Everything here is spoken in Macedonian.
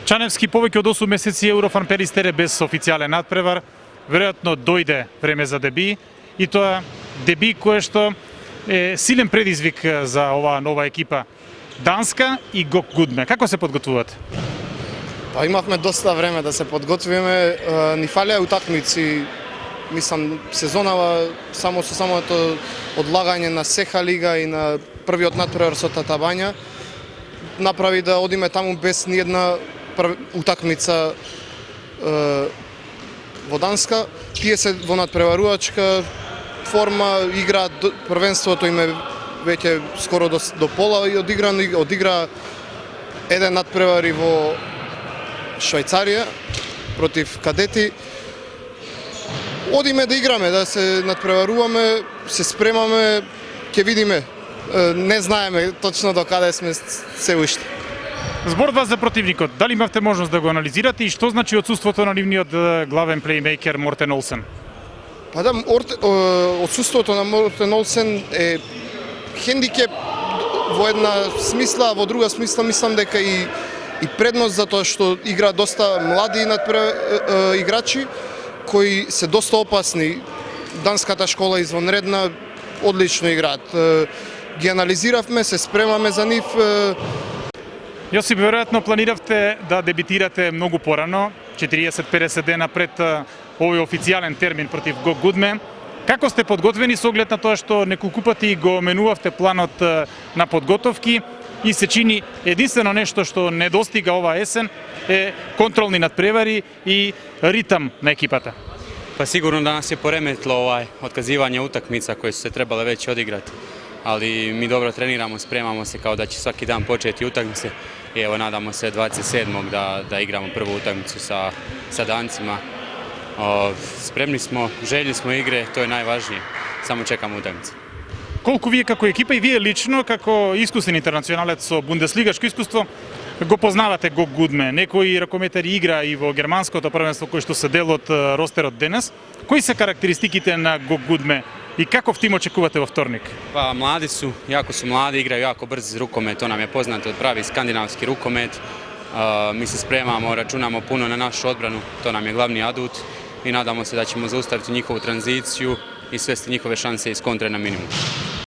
Čanevski повеќе од 8 месеци Еврофан Перистере без официјален надпревар. Веројатно дојде време за деби и тоа деби кое што е силен предизвик за оваа нова екипа. Данска и ГОК Гудме. Како се подготвувате? Па имавме доста време да се подготвиме. Ни фалеа утакмици. Мислам, сезонава само со самото одлагање на Сеха лига и на првиот надпревар со Татабања направи да одиме таму без ни една утакмица во Данска. Тие се во надпреварувачка форма, играат првенството им е веќе скоро до пола и одигра еден надпревар и во Швајцарија против кадети. Одиме да играме, да се надпреваруваме, се спремаме, ќе видиме. Не знаеме точно до каде сме се уште. Зборува за противникот. Дали имавте можност да го анализирате и што значи отсуството на нивниот главен плеймейкер Мортен Олсен? Па да, отсуството на Мортен Олсен е хендикеп во една смисла, во друга смисла мислам дека и предност затоа што игра доста млади играчи кои се доста опасни. Данската школа извонредна, одлично играат. Ги анализиравме, се спремаме за нив. Јосип, веројатно планиравте да дебитирате многу порано, 40-50 дена пред овој официјален термин против ГОК Гудме. Како сте подготвени со оглед на тоа што неколку пати го менувавте планот на подготовки и се чини единствено нешто што недостига оваа есен е контролни надпревари и ритам на екипата? Па сигурно да нас е пореметило отказивање утакмица кои се требале веќе одиграти. Ali mi dobro treniramo, spremamo se kao da će svaki dan početi utakmice i evo nadamo se 27. da igramo prvu utakmicu sa Dancima. Spremni smo, željni smo igre, to je najvažnije, samo čekamo utakmice. Колку вие како екипа и вие лично, како искусен интернационалец со бундеслигашко искуство, го познавате ГОК Гудме? Некои ракометари игра и во германското првенство кој што се дел од ростерот денес. Кои се карактеристиките на ГОК Гудме и каков тим очекувате во вторник? Pa mladi su, jako su mladi, igraju jako brz rukomet, to nam je poznato od pravi skandinavski rukomet. Mi se spremamo, računamo puno na našu odbranu, to nam je glavni adut i nadamo se da ćemo zaustaviti njihovu tranziciju i svesti njihove šanse iz kontre na minimum.